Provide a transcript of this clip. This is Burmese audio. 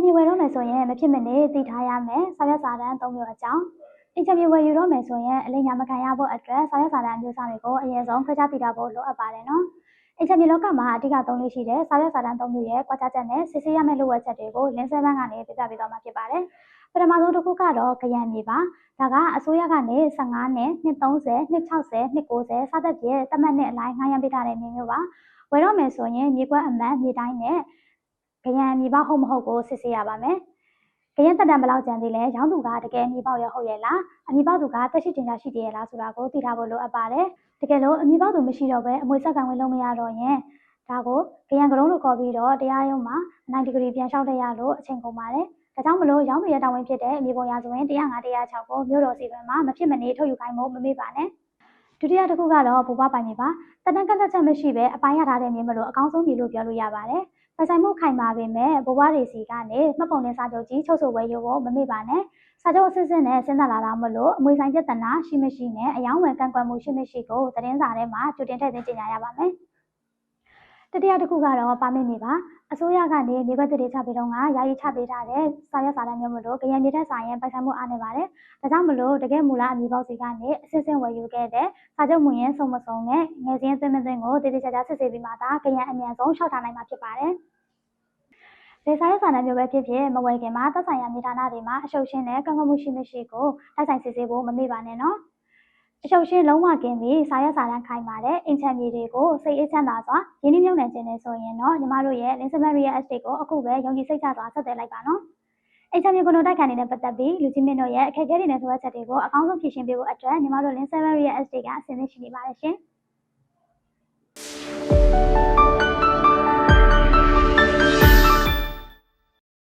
မြေဝယ်တော့မယ်ဆိုရင်မဖြစ်မနေသိထားရမယ်စာရွက်စာတမ်း၃မျိုးအကြောင်းအိမ်ချမ်းမြေဝယ်ယူတော့မယ်ဆိုရင်အလိညာမခံရဖို့အတွက်စာရွက်စာတမ်းအမျိုးအစားတွေကိုအရင်ဆုံးခွဲခြားသိထားဖို့လိုအပ်ပါတယ်နော်အိမ်ချမ်းမြေလောကမှာအဓိကသုံးလို့ရှိတဲ့စာရွက်စာတမ်း၃မျိုးရဲ့ကွာခြားချက်နဲ့စစ်ဆေးရမယ့်လိုအပ်ချက်တွေကိုလင်းစဲပန်းကနေပြပြပေးသွားမှာဖြစ်ပါတယ်ပထမဆုံးတစ်ခုကတော့ကရံမြေပါဒါကအစိုးရကနေ15နှစ်နှစ်30နှစ်60နှစ်90စသဖြင့်သတ်မှတ်နှစ်အလိုက်ငှားရမ်းပေးထားတဲ့မြေမျိုးပါဝယ်တော့မယ်ဆိုရင်မြေကွက်အမှန်မြေတိုင်းနဲ့ကရံမြေပေါက်ဟုတ်မဟုတ်ကိုစစ်ဆေးရပါမယ်။ကရံတက်တံဘလောက်ကျန်သေးလဲရောင်းသူကတကယ်မြေပေါက်ရဟုတ်ရဲ့လားအမြေပေါက်သူကတက်ရှိတင်ကြရှိသေးရဲ့လားဆိုတာကိုသိထားဖို့လိုအပ်ပါတယ်။တကယ်လို့အမြေပေါက်သူမရှိတော့ပဲအမွေဆက်ကန်ဝင်လို့မရတော့ရင်ဒါကိုကရံကလုံးလို့ခေါ်ပြီးတော့တရားရုံးမှာအနိုင်ဒီဂရီပြန်လျှောက်တဲ့ရလို့အချိန်ကုန်ပါတယ်။ဒါကြောင့်မလို့ရောင်းသူရဲ့တာဝန်ဖြစ်တဲ့မြေပုံရာဇဝင်105 106ကိုမြို့တော်စီပင်မှာမဖြစ်မနေထုတ်ယူခိုင်းဖို့မမေ့ပါနဲ့။ဒုတိယတစ်ခုကတော့ဘူပပိုင်မြေပါတက်တန်းကန့်သက်ချက်မရှိပဲအပိုင်းရထားတဲ့မြေမလို့အကောင်းဆုံးမြေလို့ပြောလို့ရပါတယ်။ပိုင်ဆိုင်မှုခိုင်မာပေမဲ့ဘဝတွေစီကနေမှတ်ပုံတင်စာချုပ်ကြီးချုပ်ဆိုဝယ်ယူဖို့မမေ့ပါနဲ့။စာချုပ်အစစ်အစစ်နဲ့စဉ်းစားလာတာမလို့အမွေဆိုင်ပြဿနာရှိမရှိနဲ့အယောင်းဝယ်ကန့်ကွက်မှုရှိမရှိကိုသတင်းစာထဲမှာကြိုတင်ထည့်သွင်းကြေညာရပါမယ်။တတိယတစ်ခုကတော့ပါမစ်မြေပါအစိုးရကနေမြေကွက်တွေချပေးတော့ယာယီချပေးထားတဲ့စာရွက်စာတမ်းမျိုးမလို့ကရံမြေထက်ဆိုင်ရင်ပိုင်ဆိုင်မှုအားနေပါတယ်။ဒါကြောင့်မလို့တကယ်မူလအမြေပေါက်စီကနေအစစ်အစစ်ဝယ်ယူခဲ့တဲ့စာချုပ်မူရင်းစုံမစုံနဲ့ငယ်စင်းသွင်းမသွင်းကိုတည်တည်ချာချာစစ်ဆေးပြီးမှသာကရံအမြန်ဆုံးလျှောက်ထားနိုင်မှာဖြစ်ပါတယ်။ဒေသရေးစာတမ်းမျိုးပဲဖြစ်ဖြစ်မဝယ်ခင်မှာသက်ဆိုင်ရာမြေဌာနတွေမှာအရှုပ်ရှင်းတဲ့ကန့်ကွက်မှုရှိမရှိကိုတိုက်ဆိုင်စစ်ဆေးဖို့မမေ့ပါနဲ့နော်။အရှုပ်ရှင်းလုံးဝကင်းပြီးစာရွက်စာတမ်းခိုင်မာတဲ့အိမ်ချမ်းမြေတွေကိုစိတ်အေးချမ်းသာစွာရင်းနှီးမြှုပ်နှံခြင်းနဲ့ဆိုရင်တော့ညီမတို့ရဲ့ Linseman Real Estate ကိုအခုပဲယုံကြည်စိတ်ချစွာဆက်သွယ်လိုက်ပါနော်။အိမ်ချမ်းမြေကိုတိုက်ခိုင်နေတဲ့ပတ်သက်ပြီးလူကြီးမင်းတို့ရဲ့အခက်အခဲတွေနဲ့လိုအပ်ချက်တွေကိုအကောင်းဆုံးဖြေရှင်းပေးဖို့အတွက်ညီမတို့ Linseman Real Estate ကအဆင်သင့်ရှိနေပါတယ်ရှင်။